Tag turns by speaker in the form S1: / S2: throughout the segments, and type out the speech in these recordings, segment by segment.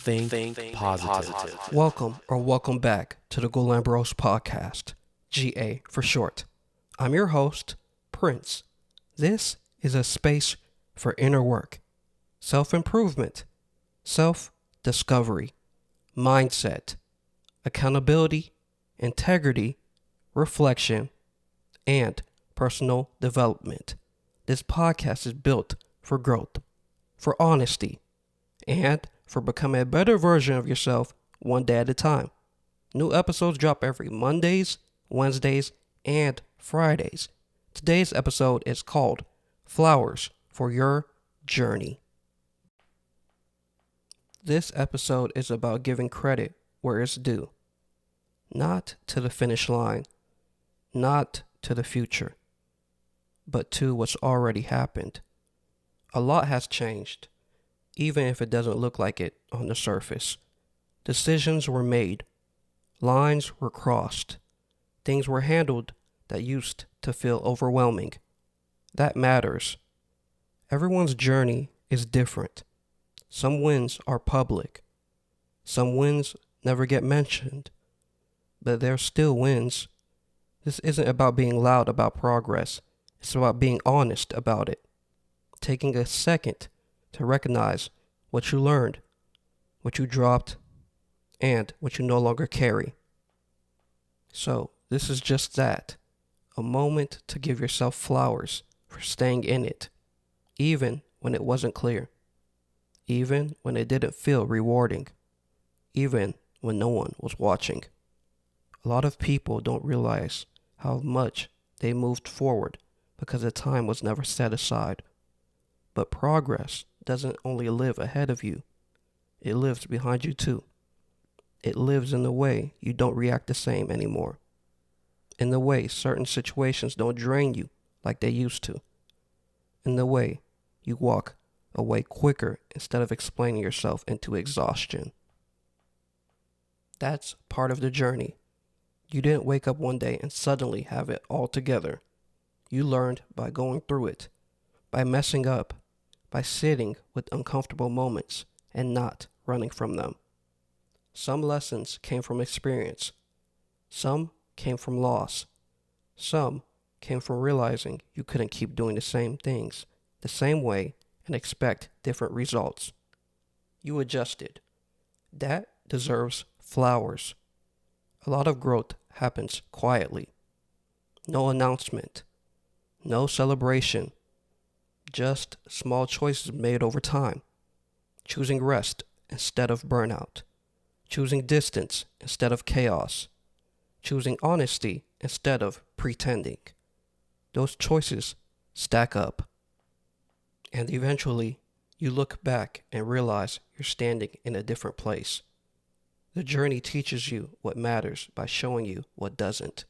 S1: Think positive.
S2: Welcome back to the Golambros Podcast, GA for short. I'm your host, Prince. This is a space for inner work, self-improvement, self-discovery, mindset, accountability, integrity, reflection, and personal development. This podcast is built for growth, for honesty, and for becoming a better version of yourself one day at a time. New episodes drop every Mondays, Wednesdays, and Fridays. Today's episode is called Flowers for Your Journey. This episode is about giving credit where it's due. Not to the finish line, not to the future, but to what's already happened. A lot has changed, even if it doesn't look like it on the surface. Decisions were made, lines were crossed, things were handled that used to feel overwhelming. That matters. Everyone's journey is different. Some wins are public. Some wins never get mentioned. But they're still wins. This isn't about being loud about progress. It's about being honest about it. Taking a second to recognize what you learned, what you dropped, and what you no longer carry. So, this is just that. A moment to give yourself flowers for staying in it, even when it wasn't clear, even when it didn't feel rewarding, even when no one was watching. A lot of people don't realize how much they moved forward because the time was never set aside. But progress doesn't only live ahead of you, it lives behind you too. It lives in the way you don't react the same anymore, in the way certain situations don't drain you like they used to, in the way you walk away quicker instead of explaining yourself into exhaustion. That's part of the journey. You didn't wake up one day and suddenly have it all together. You learned by going through it, by messing up, by sitting with uncomfortable moments and not running from them. Some lessons came from experience. Some came from loss. Some came from realizing you couldn't keep doing the same things the same way and expect different results. You adjusted. That deserves flowers. A lot of growth happens quietly. No announcement. No celebration. Just small choices made over time. Choosing rest instead of burnout. Choosing distance instead of chaos. Choosing honesty instead of pretending. Those choices stack up. And eventually, you look back and realize you're standing in a different place. The journey teaches you what matters by showing you what doesn't.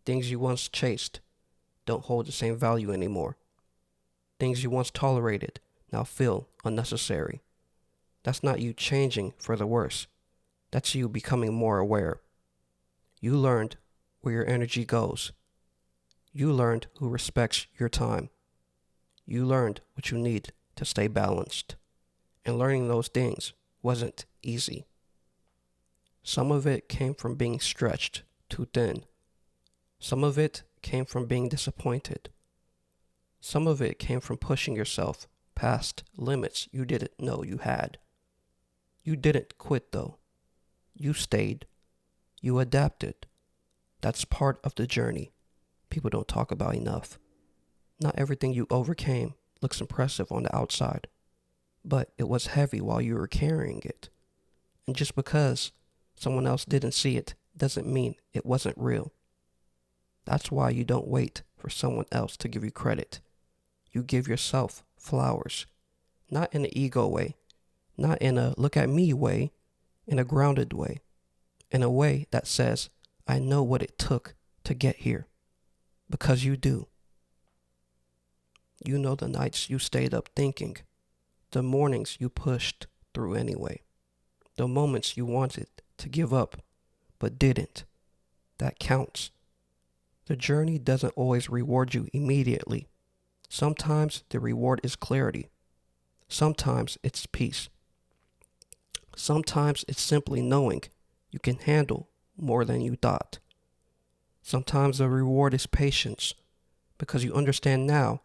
S2: Things you once chased don't hold the same value anymore. Things you once tolerated now feel unnecessary. That's not you changing for the worse. That's you becoming more aware. You learned where your energy goes. You learned who respects your time. You learned what you need to stay balanced. And learning those things wasn't easy. Some of it came from being stretched too thin. Some of it came from being disappointed. Some of it came from pushing yourself past limits you didn't know you had. You didn't quit though. You stayed. You adapted. That's part of the journey people don't talk about enough. Not everything you overcame looks impressive on the outside, but it was heavy while you were carrying it. And just because someone else didn't see it doesn't mean it wasn't real. That's why you don't wait for someone else to give you credit. You give yourself flowers, not in an ego way, not in a look at me way, in a grounded way, in a way that says, I know what it took to get here, because you do. You know the nights you stayed up thinking, the mornings you pushed through anyway, the moments you wanted to give up, but didn't. That counts. The journey doesn't always reward you immediately. Sometimes the reward is clarity. Sometimes it's peace. Sometimes it's simply knowing you can handle more than you thought. Sometimes the reward is patience, because you understand now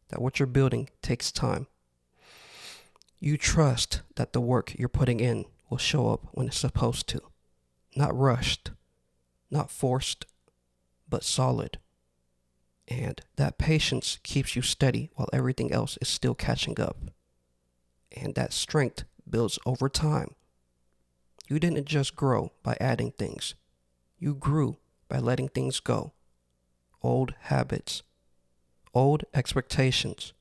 S2: that what you're building takes time. You trust that the work you're putting in will show up when it's supposed to. Not rushed, not forced, but solid. And that patience keeps you steady while everything else is still catching up. And that strength builds over time. You didn't just grow by adding things. You grew by letting things go. Old habits, old expectations,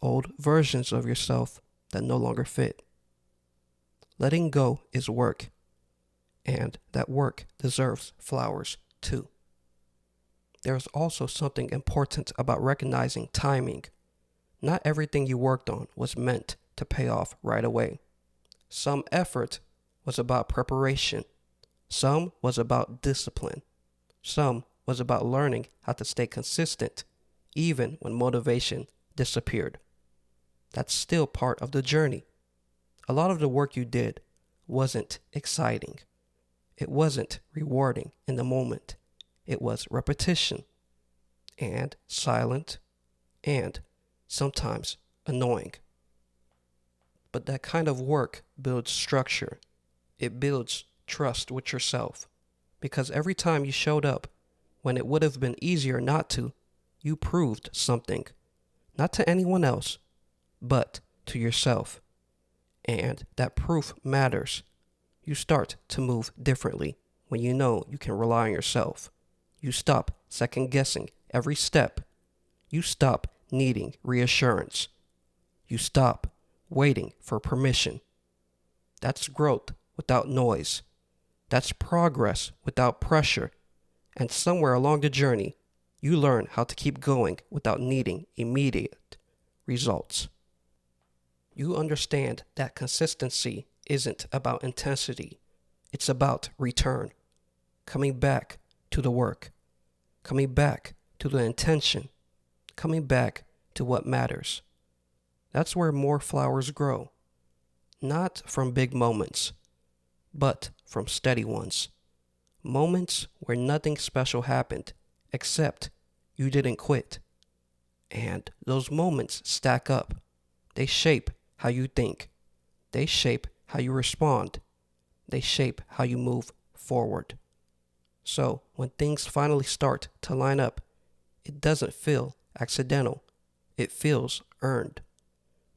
S2: old versions of yourself that no longer fit. Letting go is work, and that work deserves flowers too. There's also something important about recognizing timing. Not everything you worked on was meant to pay off right away. Some effort was about preparation. Some was about discipline. Some was about learning how to stay consistent even when motivation disappeared. That's still part of the journey. A lot of the work you did wasn't exciting. It wasn't rewarding in the moment. It was repetition and silent and sometimes annoying. But that kind of work builds structure. It builds trust with yourself. Because every time you showed up when it would have been easier not to, you proved something. Not to anyone else, but to yourself. And that proof matters. You start to move differently when you know you can rely on yourself. You stop second guessing every step. You stop needing reassurance. You stop waiting for permission. That's growth without noise. That's progress without pressure. And somewhere along the journey, you learn how to keep going without needing immediate results. You understand that consistency isn't about intensity. It's about return. Coming back to the work. Coming back to the intention. Coming back to what matters. That's where more flowers grow. Not from big moments, but from steady ones. Moments where nothing special happened, except you didn't quit. And those moments stack up. They shape how you think. They shape how you respond. They shape how you move forward. So when things finally start to line up, it doesn't feel accidental. It feels earned.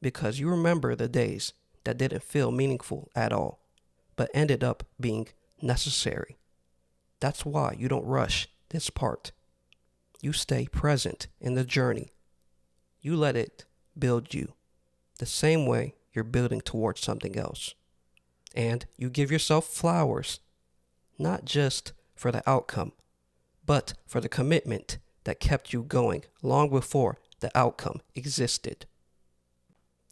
S2: Because you remember the days that didn't feel meaningful at all, but ended up being necessary. That's why you don't rush this part. You stay present in the journey. You let it build you, the same way you're building towards something else. And you give yourself flowers, not just for the outcome, but for the commitment that kept you going long before the outcome existed.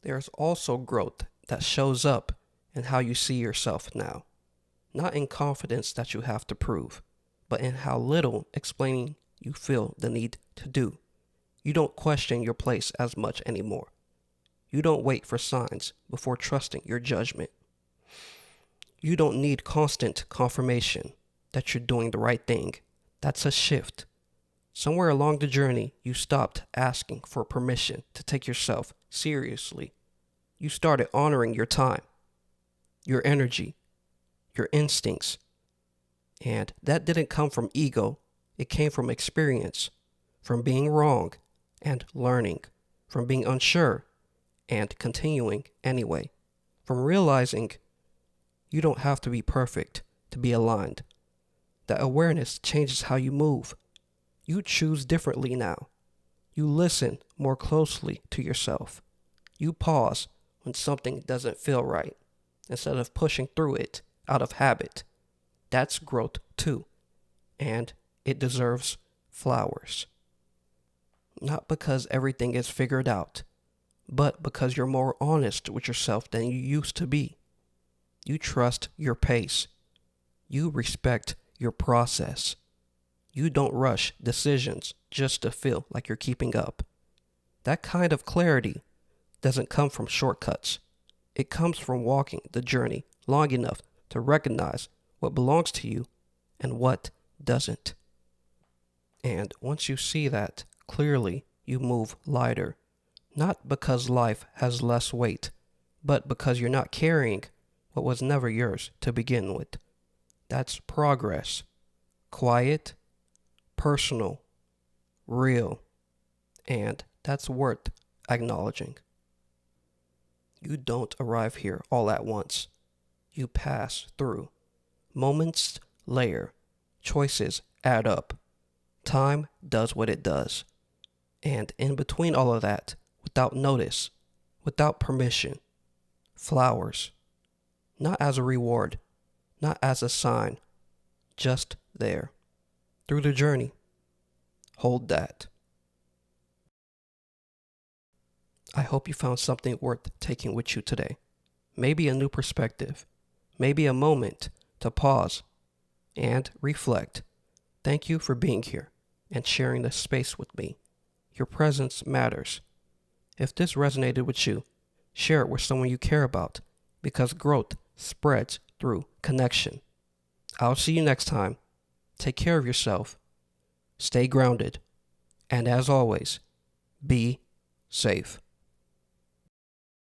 S2: There's also growth that shows up in how you see yourself now. Not in confidence that you have to prove, but in how little explaining you feel the need to do. You don't question your place as much anymore. You don't wait for signs before trusting your judgment. You don't need constant confirmation that you're doing the right thing. That's a shift. Somewhere along the journey, you stopped asking for permission to take yourself seriously. You started honoring your time, your energy, your instincts. And that didn't come from ego. It came from experience, from being wrong and learning, from being unsure and continuing anyway, from realizing you don't have to be perfect to be aligned. That awareness changes how you move. You choose differently now. You listen more closely to yourself. You pause when something doesn't feel right instead of pushing through it out of habit. That's growth too, and it deserves flowers. Not because everything is figured out, but because you're more honest with yourself than you used to be. You trust your pace. You respect your process. You don't rush decisions just to feel like you're keeping up. That kind of clarity doesn't come from shortcuts. It comes from walking the journey long enough to recognize what belongs to you and what doesn't. And once you see that clearly, you move lighter, not because life has less weight, but because you're not carrying what was never yours to begin with. That's progress. Quiet, personal, real, and that's worth acknowledging. You don't arrive here all at once. You pass through. Moments layer. Choices add up. Time does what it does. And in between all of that, without notice, without permission, flowers. Not as a reward, not as a sign, just there. Through the journey. Hold that. I hope you found something worth taking with you today. Maybe a new perspective. Maybe a moment to pause and reflect. Thank you for being here and sharing this space with me. Your presence matters. If this resonated with you, share it with someone you care about, because growth spreads through connection. I'll see you next time. Take care of yourself. Stay grounded. And as always, be safe.